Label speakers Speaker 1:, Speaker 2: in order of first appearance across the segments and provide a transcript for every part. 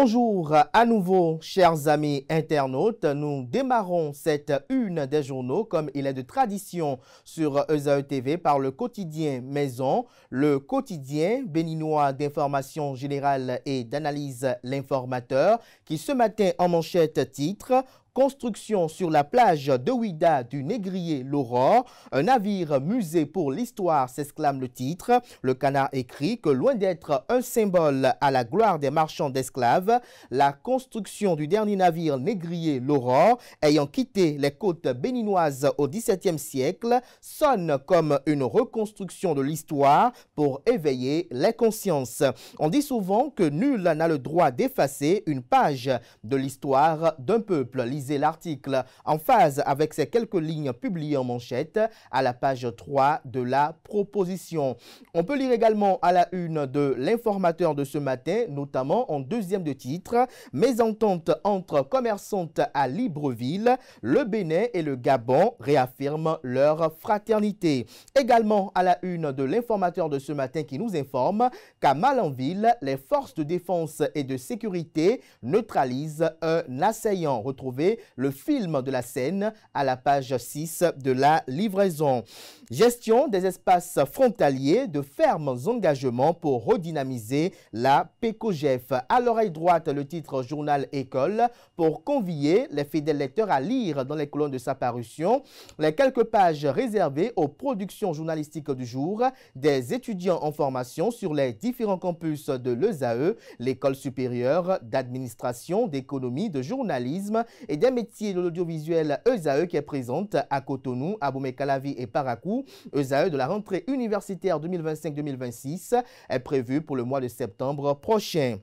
Speaker 1: Bonjour à nouveau, chers amis internautes. Nous démarrons cette une des journaux, comme il est de tradition sur ESAE TV, par le quotidien Maison, le quotidien béninois d'information générale et d'analyse L'Informateur, qui ce matin en manchette titre « Construction sur la plage de Ouida du négrier L'Aurore, un navire musée pour l'histoire », s'exclame le titre. Le Canard écrit que loin d'être un symbole à la gloire des marchands d'esclaves, la construction du dernier navire négrier L'Aurore, ayant quitté les côtes béninoises au XVIIe siècle, sonne comme une reconstruction de l'histoire pour éveiller les consciences. On dit souvent que nul n'a le droit d'effacer une page de l'histoire d'un peuple. Lisez l'article en phase avec ces quelques lignes publiées en manchette à la page 3 de la proposition. On peut lire également à la une de l'Informateur de ce matin, notamment en deuxième de titre, « Mésentente entre commerçantes à Libreville, le Bénin et le Gabon réaffirment leur fraternité ». Également à la une de l'Informateur de ce matin qui nous informe qu'à Malanville, les forces de défense et de sécurité neutralisent un assaillant. Retrouvez le film de la scène à la page 6 de la livraison. Gestion des espaces frontaliers, de fermes engagements pour redynamiser la PECOGEF. À l'oreille droite, le titre Journal École pour convier les fidèles lecteurs à lire dans les colonnes de sa parution les quelques pages réservées aux productions journalistiques du jour des étudiants en formation sur les différents campus de l'ESAE, l'école supérieure d'administration, d'économie, de journalisme et des métiers de l'audiovisuel ESAE qui est présente à Cotonou, Abomey-Calavi et Parakou. ESAE de la rentrée universitaire 2025-2026 est prévue pour le mois de septembre prochain.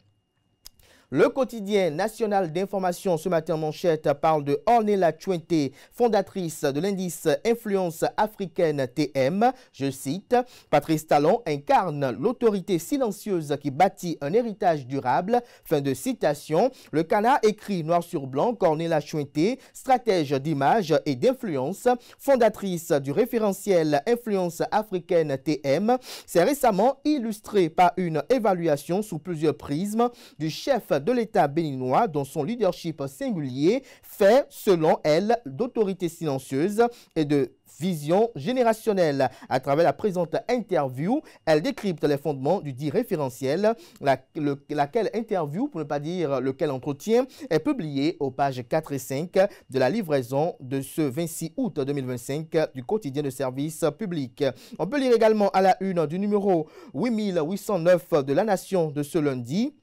Speaker 1: Le quotidien national d'information ce matin en manchette parle de Ornella Tchouenté, fondatrice de l'indice Influence africaine TM. Je cite, « Patrice Talon incarne l'autorité silencieuse qui bâtit un héritage durable ». Fin de citation. Le Canard écrit noir sur blanc qu'Ornella Tchouenté, stratège d'image et d'influence, fondatrice du référentiel Influence africaine TM, s'est récemment illustrée par une évaluation sous plusieurs prismes du chef de l'État béninois dont son leadership singulier fait, selon elle, d'autorité silencieuse et de vision générationnelle. À travers la présente interview, elle décrypte les fondements du dit référentiel, laquelle interview, pour ne pas dire lequel entretien, est publiée aux pages 4 et 5 de la livraison de ce 26 août 2025 du quotidien de service public. On peut lire également à la une du numéro 8809 de La Nation de ce lundi.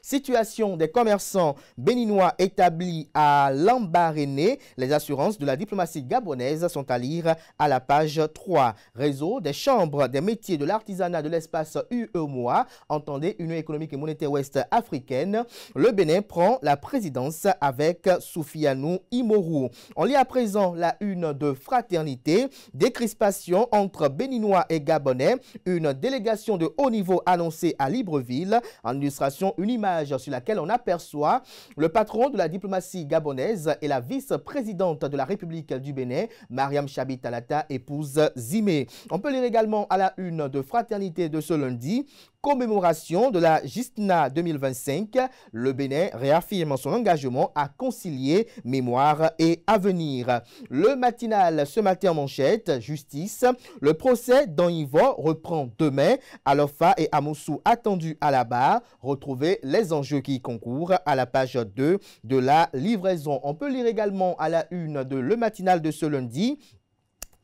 Speaker 1: Situation des commerçants béninois établis à Lambaréné. Les assurances de la diplomatie gabonaise sont à lire à la page 3. Réseau des chambres des métiers de l'artisanat de l'espace UEMOA, entendez Union économique et monétaire ouest africaine. Le Bénin prend la présidence avec Soufianou Imourou. On lit à présent la une de Fraternité. Décrispation entre Béninois et Gabonais. Une délégation de haut niveau annoncée à Libreville. En illustration, une image sur laquelle on aperçoit le patron de la diplomatie gabonaise et la vice-présidente de la République du Bénin, Mariam Chabi Talata, épouse Zimé. On peut lire également à la une de Fraternité de ce lundi, commémoration de la GISTNA 2025. Le Bénin réaffirme son engagement à concilier mémoire et avenir. Le matinal ce matin en manchette, justice. Le procès d'Anyivo reprend demain. Alofa et Amoussou attendus à la barre. Retrouvez les enjeux qui concourent à la page 2 de la livraison. On peut lire également à la une de Le Matinal de ce lundi.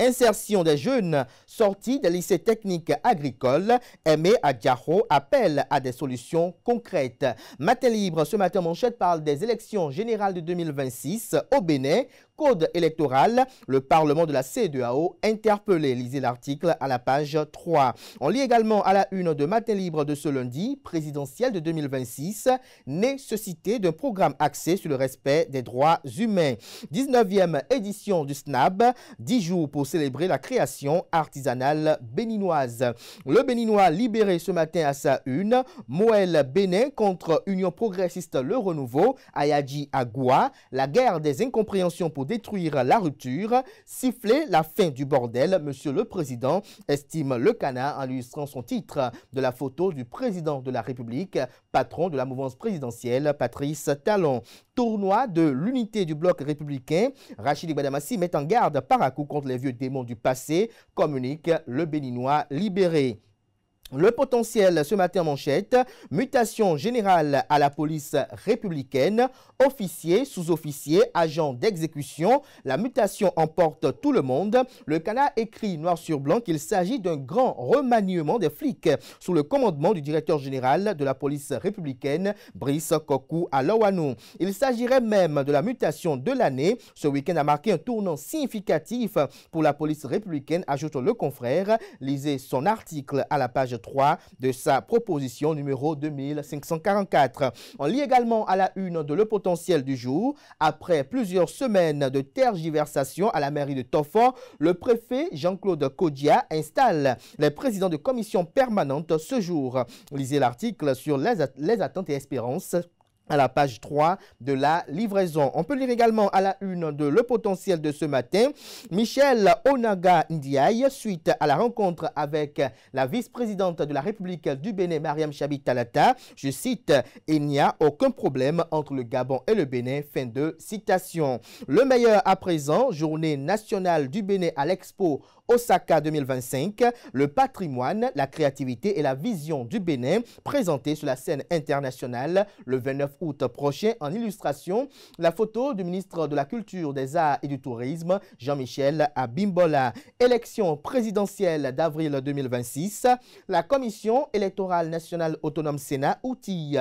Speaker 1: Insertion des jeunes sortis des lycées techniques agricoles. Aimé Adjaro appelle à des solutions concrètes. Matin libre, ce matin manchette parle des élections générales de 2026 au Bénin. Code électoral, le Parlement de la CEDEAO interpellé. Lisez l'article à la page 3. On lit également à la une de Matin libre de ce lundi, présidentiel de 2026, nécessité d'un programme axé sur le respect des droits humains. 19e édition du SNAB, 10 jours pour célébrer la création artisanale béninoise. Le Béninois libéré ce matin à sa une, Moël Bénin contre Union progressiste Le Renouveau, Ayadji Agoua, la guerre des incompréhensions pour détruire la rupture, siffler la fin du bordel, Monsieur le Président, estime Le Canard en illustrant son titre de la photo du président de la République, patron de la mouvance présidentielle, Patrice Talon. Tournoi de l'unité du bloc républicain, Rachidi Badamassi met en garde par à coup contre les vieux démons du passé, communique le Béninois libéré. Le potentiel ce matin en manchette, mutation générale à la police républicaine, officiers, sous-officiers, agents d'exécution, la mutation emporte tout le monde. Le Canard écrit noir sur blanc qu'il s'agit d'un grand remaniement des flics sous le commandement du directeur général de la police républicaine, Brice Kokou Alawanou. Il s'agirait même de la mutation de l'année. Ce week-end a marqué un tournant significatif pour la police républicaine, ajoute le confrère. Lisez son article à la page 3 de sa proposition numéro 2544. On lit également à la une de Le Potentiel du jour. Après plusieurs semaines de tergiversation à la mairie de Tofo, le préfet Jean-Claude Kodia installe les présidents de commission permanente ce jour. Lisez l'article sur les attentes et espérances à la page 3 de la livraison. On peut lire également à la une de Le Potentiel de ce matin, Michel Onaga Ndiaye, suite à la rencontre avec la vice-présidente de la République du Bénin, Mariam Chabi Talata, je cite, « Il n'y a aucun problème entre le Gabon et le Bénin », fin de citation. Le meilleur à présent, journée nationale du Bénin à l'Expo Osaka 2025, le patrimoine, la créativité et la vision du Bénin présentés sur la scène internationale le 29 août prochain. En illustration, la photo du ministre de la Culture, des Arts et du Tourisme, Jean-Michel Abimbola. Élection présidentielle d'avril 2026, la Commission électorale nationale autonome Sénat outille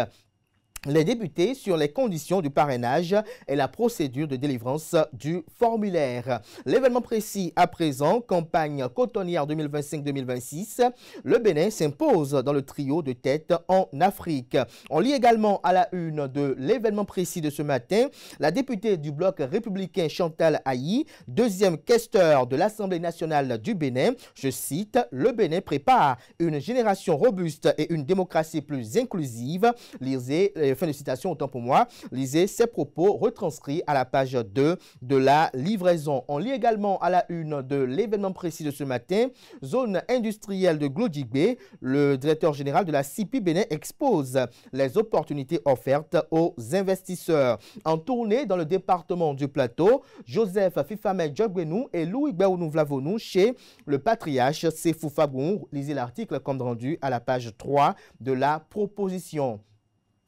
Speaker 1: les députés sur les conditions du parrainage et la procédure de délivrance du formulaire. L'événement précis à présent, campagne cotonnière 2025-2026, le Bénin s'impose dans le trio de tête en Afrique. On lit également à la une de l'événement précis de ce matin, la députée du bloc républicain Chantal Ayi, deuxième questeur de l'Assemblée nationale du Bénin, je cite, « Le Bénin prépare une génération robuste et une démocratie plus inclusive ». Lisez fin de citation, autant pour moi. Lisez ses propos retranscrits à la page 2 de la livraison. On lit également à la une de l'événement précis de ce matin, zone industrielle de Glodjigbe, le directeur général de la CIPI Bénin expose les opportunités offertes aux investisseurs. En tournée dans le département du Plateau, Joseph Fifame Djogbenou et Louis Béounou Vlavonou chez le patriarche Sefou Fagoun. Lisez l'article comme rendu à la page 3 de la proposition.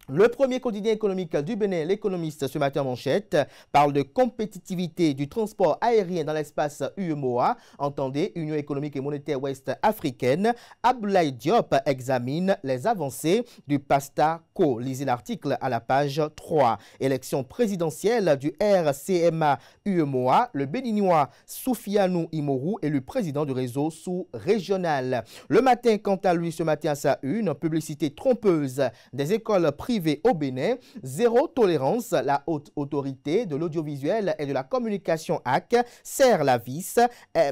Speaker 1: Le premier quotidien économique du Bénin, l'économiste ce matin en manchette, parle de compétitivité du transport aérien dans l'espace UEMOA. Entendez, Union économique et monétaire ouest africaine. Abdoulaye Diop examine les avancées du PASTA-CO. Lisez l'article à la page 3. Élection présidentielle du RCMA UEMOA. Le Béninois Soufianou Imourou élu président du réseau sous-régional. Le matin, quant à lui, ce matin à sa une, publicité trompeuse des écoles privées au Bénin, zéro tolérance, la haute autorité de l'audiovisuel et de la communication AC serre la vis,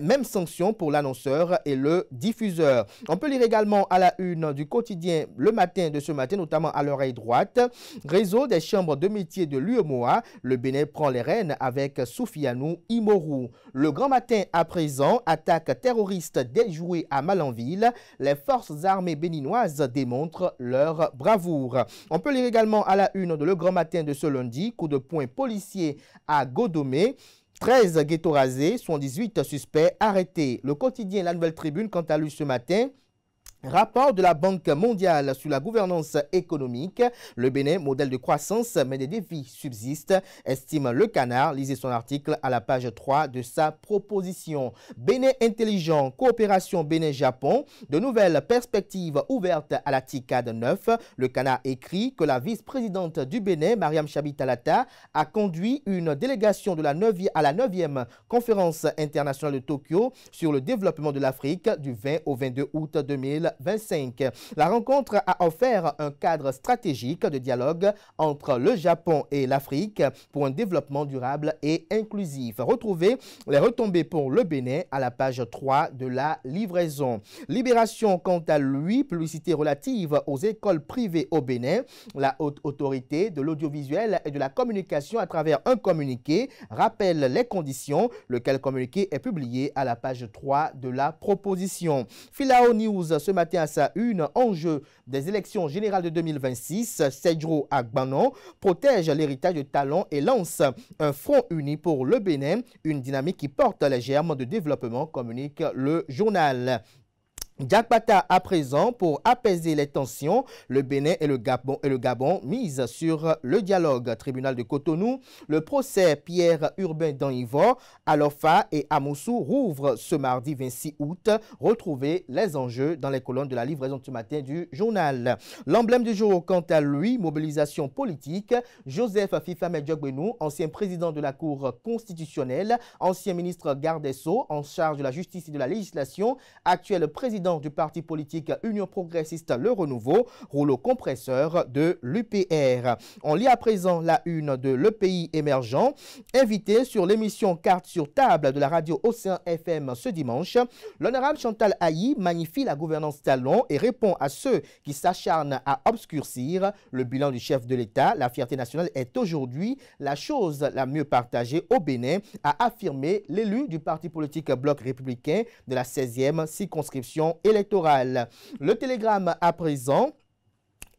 Speaker 1: même sanction pour l'annonceur et le diffuseur. On peut lire également à la une du quotidien Le Matin de ce matin, notamment à l'oreille droite, réseau des chambres de métiers de l'UEMOA, le Bénin prend les rênes avec Soufianou Imourou. Le Grand Matin à présent, attaque terroriste déjouée à Malanville, les forces armées béninoises démontrent leur bravoure. On peut lire également à la une de Le Grand Matin de ce lundi, coup de poing policier à Godomé. 13 ghettos rasés, 78 suspects arrêtés. Le quotidien La Nouvelle Tribune, quant à lui ce matin, rapport de la Banque mondiale sur la gouvernance économique. Le Bénin, modèle de croissance, mais des défis subsistent, estime Le Canard. Lisez son article à la page 3 de sa proposition. Bénin intelligent, coopération Bénin-Japon, de nouvelles perspectives ouvertes à la TICAD 9. Le Canard écrit que la vice-présidente du Bénin, Mariam Chabi Talata, a conduit une délégation de à la 9e conférence internationale de Tokyo sur le développement de l'Afrique du 20 au 22 août 2025. 2025. La rencontre a offert un cadre stratégique de dialogue entre le Japon et l'Afrique pour un développement durable et inclusif. Retrouvez les retombées pour le Bénin à la page 3 de la livraison. Libération, quant à lui, publicité relative aux écoles privées au Bénin. La haute autorité de l'audiovisuel et de la communication, à travers un communiqué, rappelle les conditions. Lequel communiqué est publié à la page 3 de la proposition. Filao News ce matin à sa une, enjeu des élections générales de 2026. Sedro Agbanon protège l'héritage de Talon et lance un front uni pour le Bénin, une dynamique qui porte les germes de développement, communique le journal. Diakpata à présent pour apaiser les tensions. Le Bénin et le Gabon misent sur le dialogue. Tribunal de Cotonou, le procès Pierre Urbain d'Anivor, Alofa et Amoussou rouvre ce mardi 26 août. Retrouvez les enjeux dans les colonnes de la livraison de ce matin du journal. L'emblème du jour, quant à lui, mobilisation politique. Joseph Fifame Diogbenou, ancien président de la Cour constitutionnelle, ancien ministre garde des Sceaux en charge de la justice et de la législation, actuel président du parti politique Union progressiste Le Renouveau, rouleau compresseur de l'UPR. On lit à présent la une de Le Pays émergent. Invité sur l'émission Carte sur table de la radio Océan FM ce dimanche, l'honorable Chantal Ayi magnifie la gouvernance Talon et répond à ceux qui s'acharnent à obscurcir le bilan du chef de l'État. La fierté nationale est aujourd'hui la chose la mieux partagée au Bénin, a affirmé l'élu du parti politique Bloc républicain de la 16e circonscription électorale. Le télégramme à présent.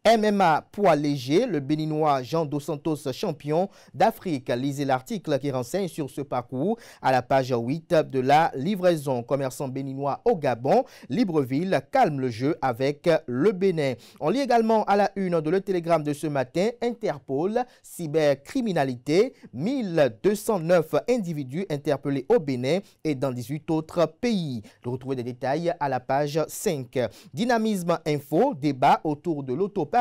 Speaker 1: MMA poids léger, le Béninois Jean Dos Santos champion d'Afrique. Lisez l'article qui renseigne sur ce parcours à la page 8 de la livraison. Commerçant béninois au Gabon, Libreville calme le jeu avec le Bénin. On lit également à la une de Le Télégramme de ce matin, Interpol, cybercriminalité, 1209 individus interpellés au Bénin et dans 18 autres pays. Retrouvez des détails à la page 5. Dynamisme info, débat autour de l'autoparrainage,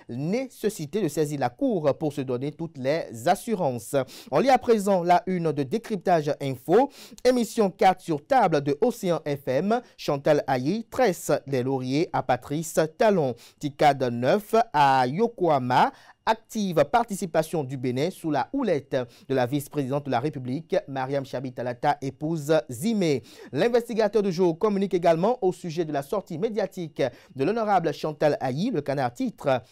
Speaker 1: nécessité de saisir la Cour pour se donner toutes les assurances. On lit à présent la une de Décryptage Info, émission 4 sur table de Océan FM, Chantal Ayi tresse les lauriers à Patrice Talon. Ticade 9 à Yokohama, active participation du Bénin sous la houlette de la vice-présidente de la République, Mariam Chabi Talata, épouse Zimé. L'investigateur du jour communique également au sujet de la sortie médiatique de l'honorable Chantal Ayi. Le Canard titre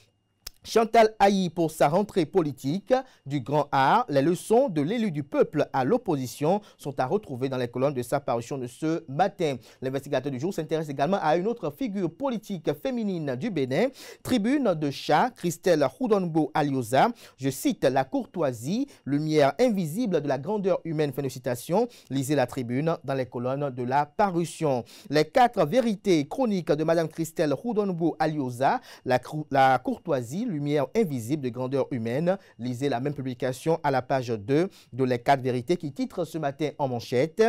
Speaker 1: Chantal Ayi pour sa rentrée politique du Grand Art. Les leçons de l'élu du peuple à l'opposition sont à retrouver dans les colonnes de sa parution de ce matin. L'investigateur du jour s'intéresse également à une autre figure politique féminine du Bénin. Tribune de chat, Christelle Houdonbo Alioza. Je cite la courtoisie, lumière invisible de la grandeur humaine. Fin de citation. Lisez la tribune dans les colonnes de la parution. Les 4 vérités chroniques de Madame Christelle Houdonbo Alioza. La courtoisie, lumière invisible de grandeur humaine. Lisez la même publication à la page 2 de Les 4 vérités qui titre ce matin en manchette.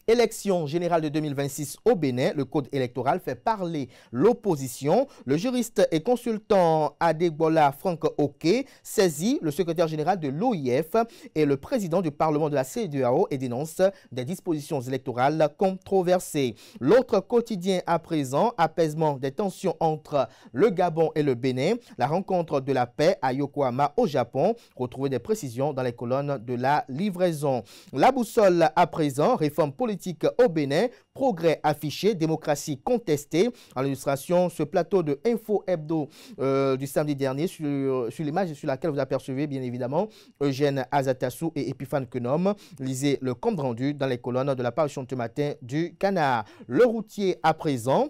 Speaker 1: Élection générale de 2026 au Bénin, le code électoral fait parler l'opposition. Le juriste et consultant Adegbola Franck Oké saisit le secrétaire général de l'OIF et le président du Parlement de la CEDEAO et dénonce des dispositions électorales controversées. L'autre quotidien à présent, apaisement des tensions entre le Gabon et le Bénin, la rencontre de la paix à Yokohama au Japon. Retrouvez des précisions dans les colonnes de la livraison. La boussole à présent, réforme politique au Bénin, progrès affiché, démocratie contestée. En illustration, ce plateau de Info Hebdo du samedi dernier, sur l'image sur laquelle vous apercevez bien évidemment Eugène Azatassou et Epiphane Kenom. Lisez le compte rendu dans les colonnes de la parution de ce matin du Canard. Le routier à présent.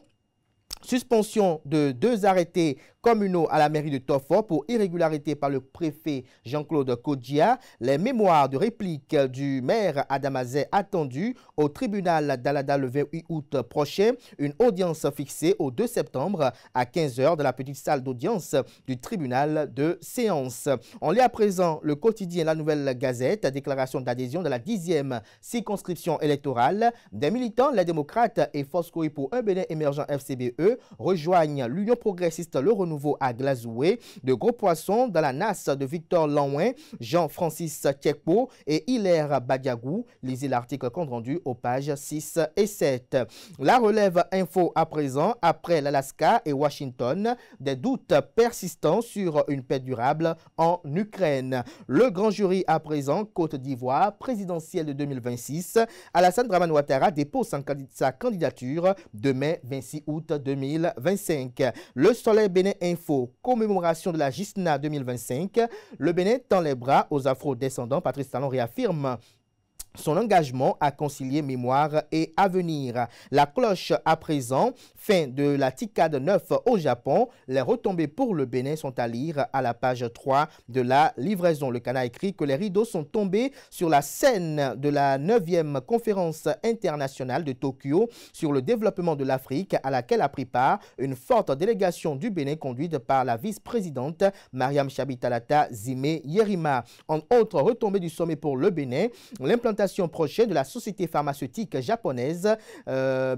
Speaker 1: Suspension de 2 arrêtés communaux à la mairie de Tofor pour irrégularité par le préfet Jean-Claude Kodia. Les mémoires de réplique du maire Adamazé attendues au tribunal d'Alada le 28 août prochain. Une audience fixée au 2 septembre à 15 h dans la petite salle d'audience du tribunal de séance. On lit à présent le quotidien La Nouvelle Gazette, déclaration d'adhésion de la 10e circonscription électorale. Des militants, les démocrates et Foscoï pour un Bénin émergent FCBE rejoignent l'Union progressiste Le Renouveau renouveau à Glazoué, de gros poissons dans la nasse de Victor Lanouin, Jean-Francis Tchekpo et Hilaire Badiagou. Lisez l'article compte rendu aux pages 6 et 7. La relève info à présent, après l'Alaska et Washington, des doutes persistants sur une paix durable en Ukraine. Le grand jury à présent, Côte d'Ivoire, présidentielle de 2026. Alassane Dramane Ouattara dépose sa candidature demain 26 août 2025. Le Soleil Bénin Info, commémoration de la GISNA 2025. Le Bénin tend les bras aux afro-descendants. Patrice Talon réaffirme son engagement à concilier mémoire et avenir. La cloche à présent, fin de la Ticade 9 au Japon. Les retombées pour le Bénin sont à lire à la page 3 de la livraison. Le Canard écrit que les rideaux sont tombés sur la scène de la 9e conférence internationale de Tokyo sur le développement de l'Afrique, à laquelle a pris part une forte délégation du Bénin conduite par la vice-présidente Mariam Chabi-Talata Zimé Yerima. En autre retombée du sommet pour le Bénin, l'implantation prochaine de la société pharmaceutique japonaise,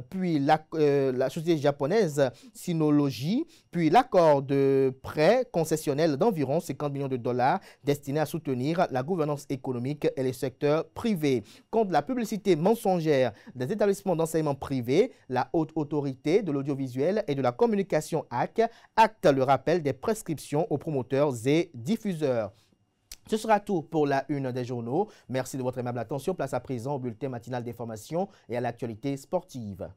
Speaker 1: puis la société japonaise Sinology, puis l'accord de prêt concessionnel d'environ 50 millions de dollars destiné à soutenir la gouvernance économique et les secteurs privés. Contre la publicité mensongère des établissements d'enseignement privés, la Haute Autorité de l'audiovisuel et de la communication AC acte le rappel des prescriptions aux promoteurs et diffuseurs. Ce sera tout pour la une des journaux. Merci de votre aimable attention. Place à présent au bulletin matinal d'information et à l'actualité sportive.